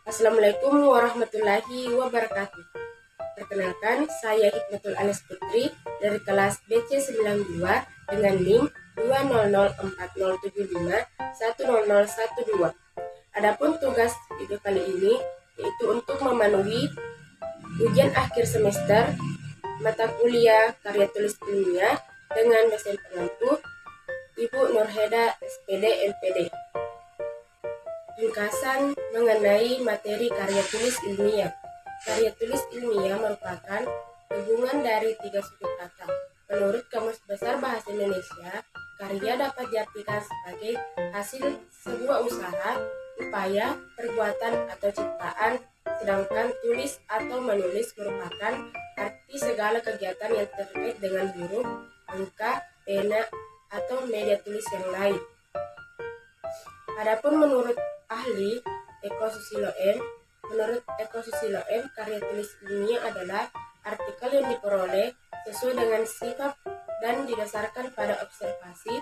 Assalamualaikum warahmatullahi wabarakatuh. Perkenalkan, saya Hikmatul Anas Putri dari kelas BC92 dengan NIM 2004075100012. Adapun tugas video kali ini yaitu untuk memenuhi ujian akhir semester mata kuliah karya tulis ilmiah dengan dosen pengampu Ibu Nurheda SPD MPD. Ringkasan mengenai materi karya tulis ilmiah. Karya tulis ilmiah merupakan gabungan dari 3 suku kata. Menurut Kamus Besar Bahasa Indonesia, karya dapat diartikan sebagai hasil sebuah usaha, upaya, perbuatan, atau ciptaan, sedangkan tulis atau menulis merupakan arti segala kegiatan yang terkait dengan huruf, angka, pena, atau media tulis yang lain. Adapun menurut ahli Eko Susilo M, karya tulis ilmiah adalah artikel yang diperoleh sesuai dengan sifat dan didasarkan pada observasi,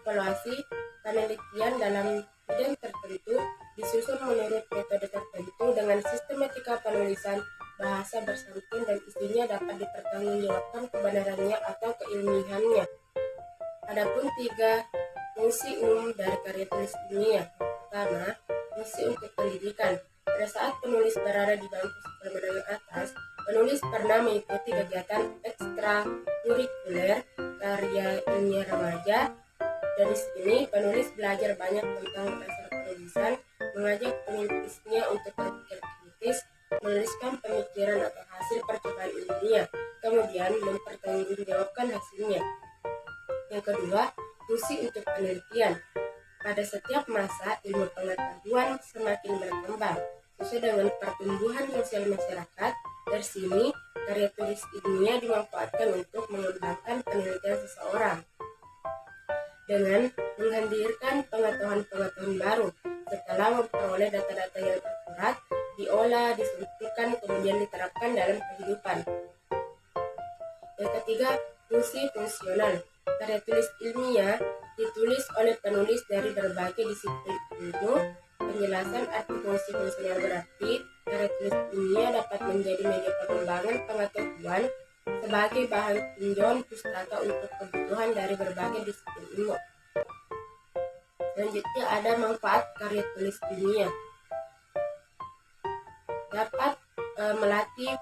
evaluasi, penelitian dalam bidang tertentu, disusun menurut metode tertentu dengan sistematika penulisan bahasa bersantun dan isinya dapat dipertanggungjawabkan kebenarannya atau keilmiahannya. Adapun 3 fungsi umum dari karya tulis ilmiah. Pertama, fungsi untuk pendidikan. Pada saat penulis berada di bangku sekolah menengah atas, penulis pernah mengikuti kegiatan ekstrakurikuler karya ilmiah remaja. Dari sini, penulis belajar banyak tentang dasar penulisan, mengajak pengikutnya untuk berpikir kritis, menuliskan pemikiran atau hasil percobaan ilmiah, kemudian mempertanggungjawabkan hasilnya. Yang kedua, fungsi untuk penelitian. Pada setiap masa, ilmu pengetahuan semakin berkembang sesuai dengan pertumbuhan sosial masyarakat. Dari sini, karya tulis ilmiah dimanfaatkan untuk mengembangkan penelitian seseorang dengan menghadirkan pengetahuan-pengetahuan baru. Setelah memperoleh data-data yang akurat, diolah, disimpulkan, kemudian diterapkan dalam kehidupan. Yang ketiga, fungsi fungsional. Karya tulis ilmiah ditulis oleh penulis dari berbagai disiplin ilmu. Penjelasan arti fungsi fungsional berarti karya tulis ilmiah dapat menjadi media pengembangan pengetahuan sebagai bahan tinjauan pustaka untuk kebutuhan dari berbagai disiplin ilmu. Selanjutnya ada manfaat karya tulis ilmiah. Dapat melatih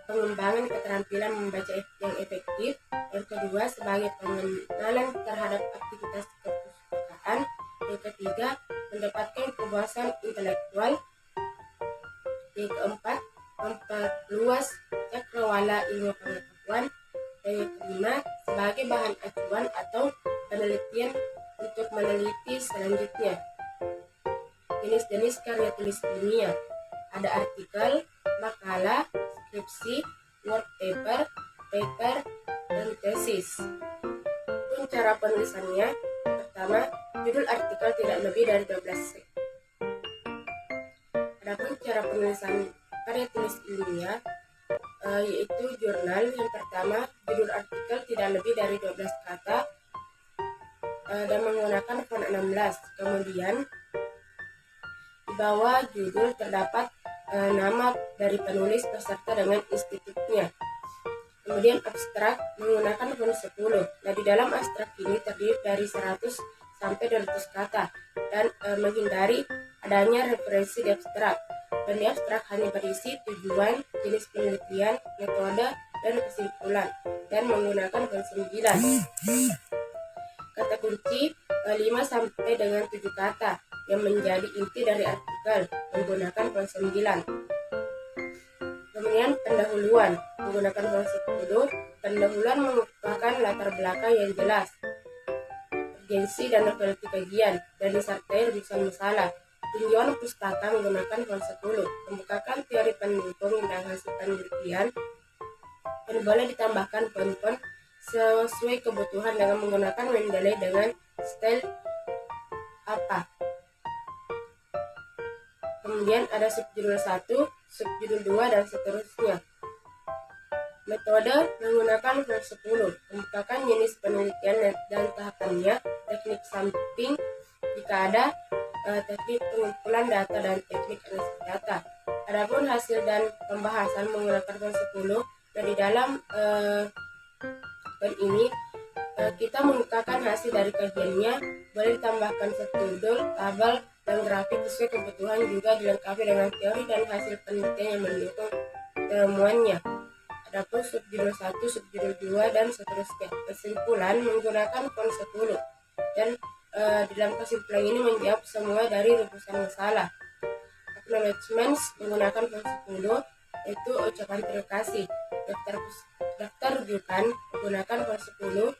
pengembangan keterampilan membaca yang efektif. Yang kedua, sebagai pengenalan terhadap aktivitas kepustakaan. Yang ketiga, mendapatkan kepuasan intelektual. Yang keempat, memperluas cakrawala ilmu pengetahuan. Dan yang kelima, sebagai bahan acuan atau penelitian untuk meneliti selanjutnya. Jenis-jenis karya tulis ilmiah. Ada artikel, makalah, skripsi, work paper, dan tesis. Pun cara penulisannya, pertama, judul artikel tidak lebih dari 12 sek. Adapun cara penulisan karya tulis ilmiah, yaitu jurnal. Yang pertama, judul artikel tidak lebih dari 12 kata dan menggunakan font 16. Kemudian di bawah judul terdapat nama dari penulis beserta dengan institutnya. Kemudian abstrak menggunakan font 10. Nah, di dalam abstrak ini terdiri dari 100 sampai 200 kata dan menghindari adanya referensi di abstrak. Dan di abstrak hanya berisi tujuan, jenis penelitian, metode, dan kesimpulan, dan menggunakan font 9. Kata kunci 5 sampai dengan 7 kata yang menjadi inti dari artikel menggunakan font 9. Kemudian pendahuluan menggunakan font 10. Pendahuluan merupakan latar belakang yang jelas, urgensi dan novelty kajian, dan disertai rumusan masalah. Tinjauan pustaka menggunakan font 10. Pembukaan teori pendukung dan hasil penelitian, dan boleh ditambahkan font-font sesuai kebutuhan dengan menggunakan Mendeley dengan style apa. Kemudian ada subjudul 1, subjudul 2, dan seterusnya. Metode menggunakan font 10. Pembukaan jenis penelitian dan tahapannya, teknik samping jika ada, teknik pengumpulan data dan teknik analisis data. Adapun hasil dan pembahasan menggunakan font 10, dari dalam dan ini kita menggunakan hasil dari kajiannya, boleh ditambahkan subjudul, tabel, dan grafik sesuai kebutuhan, juga dilengkapi dengan teori dan hasil penelitian yang mendukung temuannya. Adapun subjudul 1, subjudul 2, dan seterusnya. Kesimpulan menggunakan font 10, dan di dalam kesimpulan ini menjawab semua dari rumusan masalah. Acknowledgements menggunakan font 10, yaitu ucapan terima kasih. Daftar rujukan menggunakan font 10.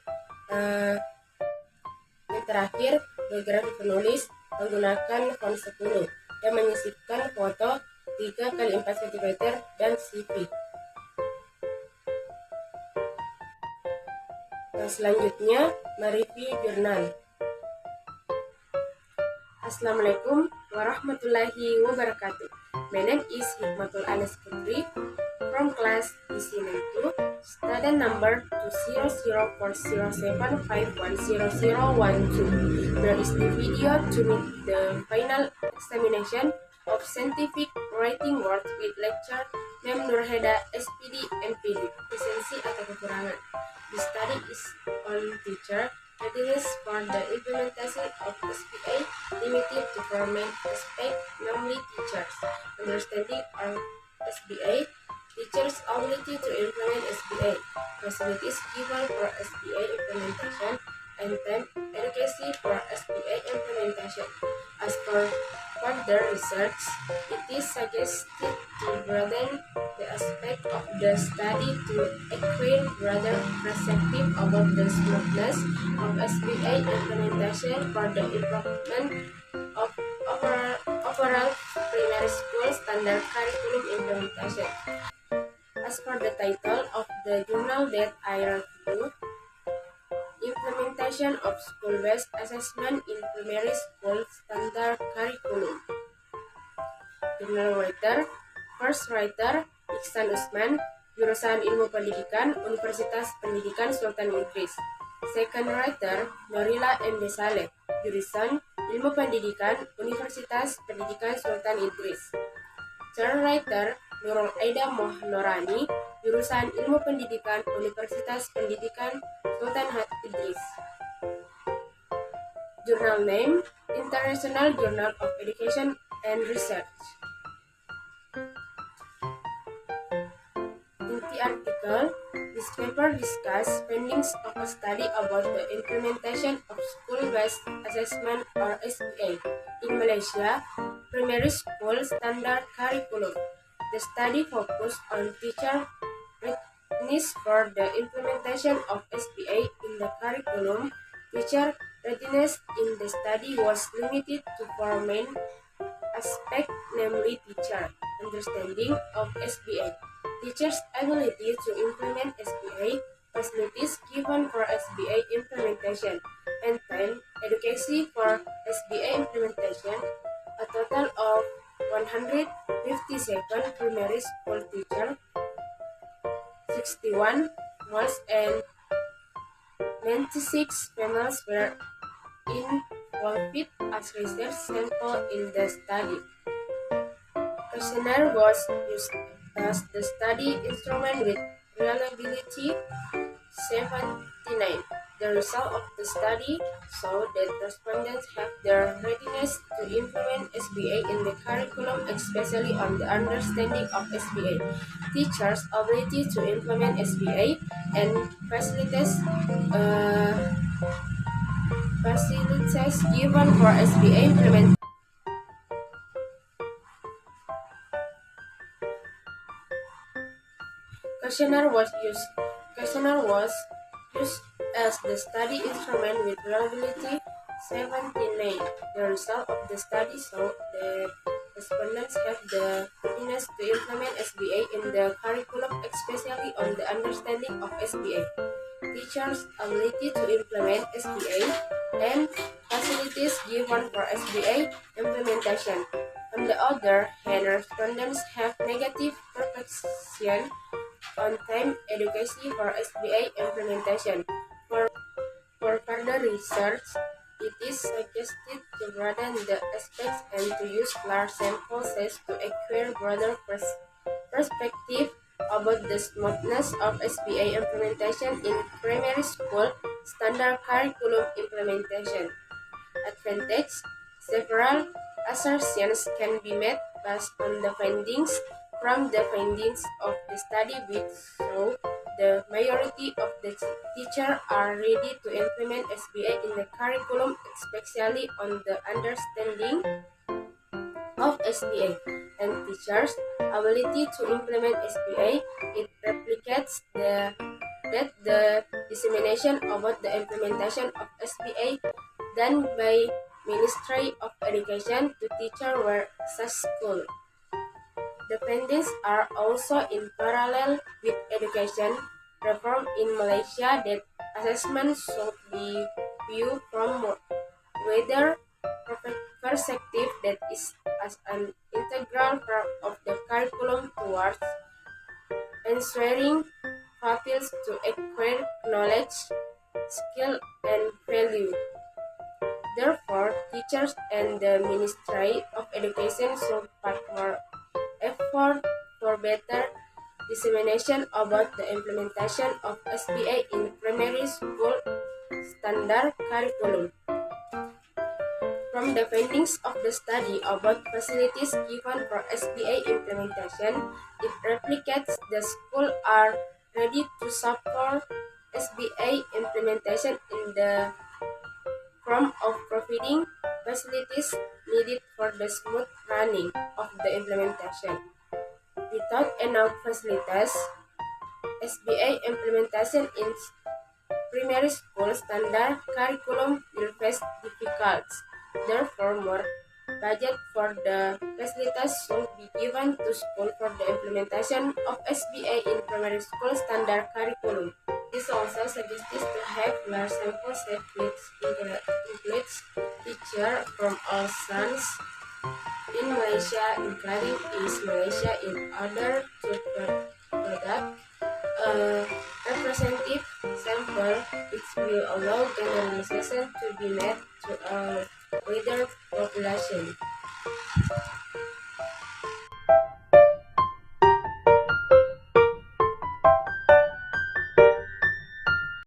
Yang terakhir, biografi penulis menggunakan font 10 dan menyisipkan foto 3x4 cm dan CV. Selanjutnya, mereview jurnal. Assalamualaikum warahmatullahi wabarakatuh. My name is Hikmatul Anas Putri from class DC92, student number 2004075100012. There is the video to meet the final examination of scientific writing work with lecture named Nurheda SPD MPD. Esensi atau kekurangan. The study is on teacher readiness for the implementation of SPA limited to four main aspects, namely teachers' understanding of SPA, teachers' ability to implement SPA, facilities given for SPA implementation, and time adequacy for SPA implementation. As for further research, it is suggested to broaden the aspect of the study to acquire broader perspective about the smoothness of SPA implementation for the improvement of overall primary school standard curriculum implementation. As for the title of the journal that I review, Implementation of School-Based Assessment in Primary School Standard Curriculum. Journal writer, first writer, Iksan Usman, jurusan Ilmu Pendidikan, Universitas Pendidikan Sultan Idris. Second writer, Norila M. Saleh, jurusan Ilmu Pendidikan, Universitas Pendidikan Sultan Idris. Third writer, Nurul Aida Mohnurani, jurusan Ilmu Pendidikan, Universitas Pendidikan Sultan Idris. Journal name, International Journal of Education and Research. Inti artikel, this paper discusses findings of a study about the implementation of school-based assessment or SPA in Malaysia, primary school standard curriculum. The study focused on teacher readiness for the implementation of SPA in the curriculum. Teacher readiness in the study was limited to four main aspects, namely teacher understanding of SPA, teachers' ability to implement SPA, facilities given for SPA implementation, and time adequacy for SPA implementation. A total of 157 primary school teachers, 61 males and 96 females were involved as research sample in the study. Questionnaire was used as the study instrument with reliability 79. The result of the study showed that respondents have their readiness to implement SPA in the curriculum, especially on the understanding of SPA, teachers' ability to implement SPA, and facilities given for SPA implementation. Questionnaire was used as the study instrument with reliability 79. The result of the study showed that respondents have the readiness to implement SPA in the curriculum, especially on the understanding of SPA, teachers' ability to implement SPA, and facilities given for SPA implementation. On the other hand, respondents have negative perception on time adequacy for SPA implementation. For further research, it is suggested to broaden the aspects and to use large sample sets to acquire broader perspective about the smoothness of SBA implementation in primary school standard curriculum implementation. Advantage: several assertions can be made based on the findings from the findings of the study which show the majority of the teachers are ready to implement SBA in the curriculum, especially on the understanding of SBA and teachers' ability to implement SBA. It replicates that the dissemination about the implementation of SBA done by Ministry of Education to teachers were successful. The findings are also in parallel with education reform in Malaysia that assessment should be viewed from whether perspective that is as an integral part of the curriculum towards ensuring pupils to acquire knowledge, skill, and value. Therefore, teachers and the Ministry of Education should put more effort for better dissemination about the implementation of SBA in primary school standard curriculum. From the findings of the study about facilities given for SBA implementation, it replicates the schools are ready to support SBA implementation in the form of providing facilities needed for the smooth running of the implementation. Without enough facilities, SBA implementation in primary school standard curriculum will face difficulties. Therefore, more budget for the facilities should be given to school for the implementation of SBA in primary school standard curriculum. This also suggests to have large sample set which includes teachers from all zones in Malaysia, including East Malaysia, in order to product a representative sample which will allow generalization to be made to a wider population.